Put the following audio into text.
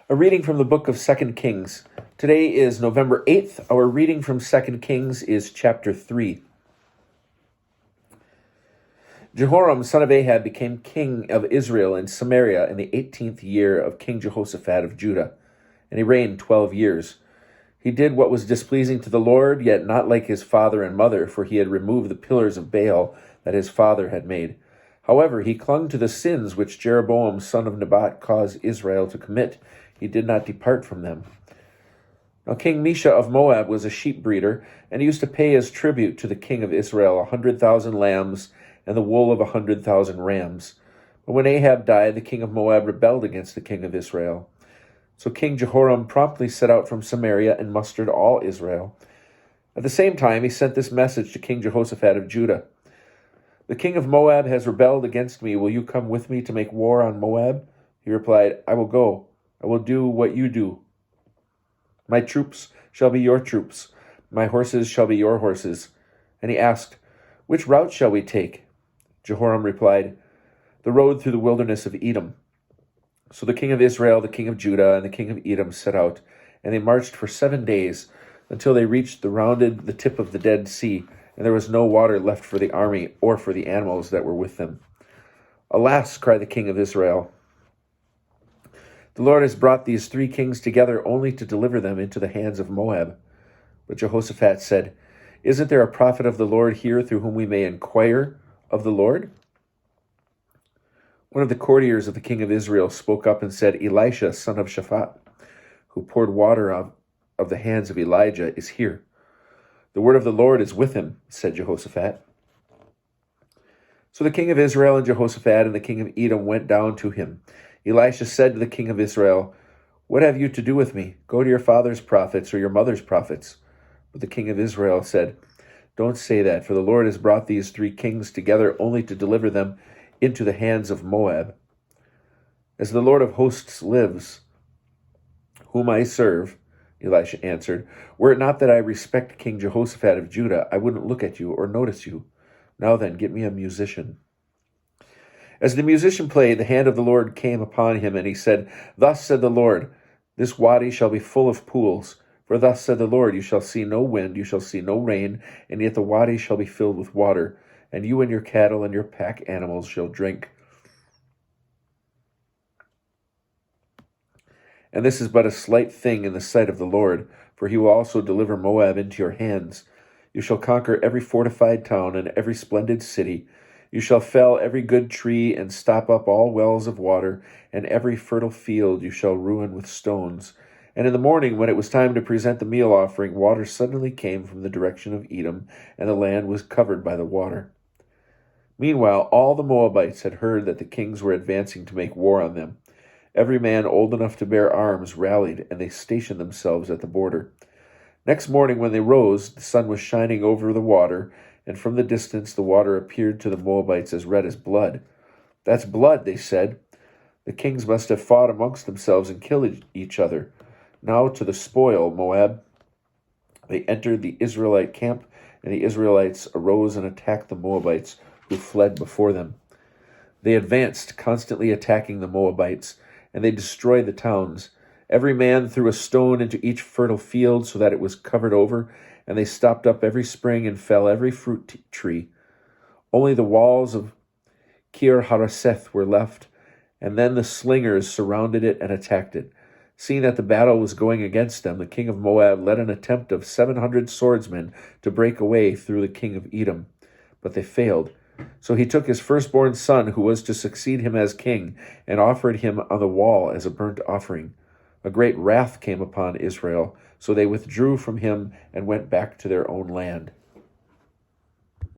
A reading from the book of 2 Kings. Today is November 8th. Our reading from 2 Kings is chapter 3. Jehoram, son of Ahab, became king of Israel in Samaria in the 18th year of King Jehoshaphat of Judah, and he reigned 12 years. He did what was displeasing to the Lord, yet not like his father and mother, for he had removed the pillars of Baal that his father had made. However, he clung to the sins which Jeroboam, son of Nebat, caused Israel to commit. He did not depart from them. Now King Mesha of Moab was a sheep breeder, and he used to pay as tribute to the king of Israel 100,000 lambs and the wool of 100,000 rams. But when Ahab died, the king of Moab rebelled against the king of Israel. So King Jehoram promptly set out from Samaria and mustered all Israel. At the same time, he sent this message to King Jehoshaphat of Judah. The king of Moab has rebelled against me. Will you come with me to make war on Moab? He replied, I will go. I will do what you do. My troops shall be your troops. My horses shall be your horses. And he asked, which route shall we take? Jehoram replied, the road through the wilderness of Edom. So the king of Israel, the king of Judah, and the king of Edom set out, and they marched for 7 days until they reached the tip of the Dead Sea, and there was no water left for the army or for the animals that were with them. Alas, cried the king of Israel, the Lord has brought these 3 kings together only to deliver them into the hands of Moab. But Jehoshaphat said, isn't there a prophet of the Lord here through whom we may inquire of the Lord? One of the courtiers of the king of Israel spoke up and said, Elisha, son of Shaphat, who poured water out of the hands of Elijah, is here. The word of the Lord is with him, said Jehoshaphat. So the king of Israel and Jehoshaphat and the king of Edom went down to him. Elisha said to the king of Israel, what have you to do with me? Go to your father's prophets or your mother's prophets. But the king of Israel said, don't say that, for the Lord has brought these 3 kings together only to deliver them into the hands of Moab. As the Lord of hosts lives, whom I serve, Elisha answered, were it not that I respect King Jehoshaphat of Judah, I wouldn't look at you or notice you. Now then, get me a musician. As the musician played, the hand of the Lord came upon him, and he said, thus said the Lord, this wadi shall be full of pools. For thus said the Lord, you shall see no wind, you shall see no rain, and yet the wadi shall be filled with water, and you and your cattle and your pack animals shall drink. And this is but a slight thing in the sight of the Lord, for he will also deliver Moab into your hands. You shall conquer every fortified town and every splendid city. You shall fell every good tree and stop up all wells of water, and every fertile field you shall ruin with stones. And in the morning, when it was time to present the meal offering, water suddenly came from the direction of Edom, and the land was covered by the water. Meanwhile, all the Moabites had heard that the kings were advancing to make war on them. Every man old enough to bear arms rallied, and they stationed themselves at the border. Next morning, when they rose, the sun was shining over the water, and from the distance the water appeared to the Moabites as red as blood. That's blood, they said. The kings must have fought amongst themselves and killed each other. Now to the spoil, Moab. They entered the Israelite camp, and the Israelites arose and attacked the Moabites, who fled before them. They advanced, constantly attacking the Moabites, and they destroyed the towns. Every man threw a stone into each fertile field so that it was covered over, and they stopped up every spring and fell every fruit tree. Only the walls of Kir Hareseth were left, and then the slingers surrounded it and attacked it. Seeing that the battle was going against them, the king of Moab led an attempt of 700 swordsmen to break away through the king of Edom, but they failed. So he took his firstborn son, who was to succeed him as king, and offered him on the wall as a burnt offering. A great wrath came upon Israel, so they withdrew from him and went back to their own land.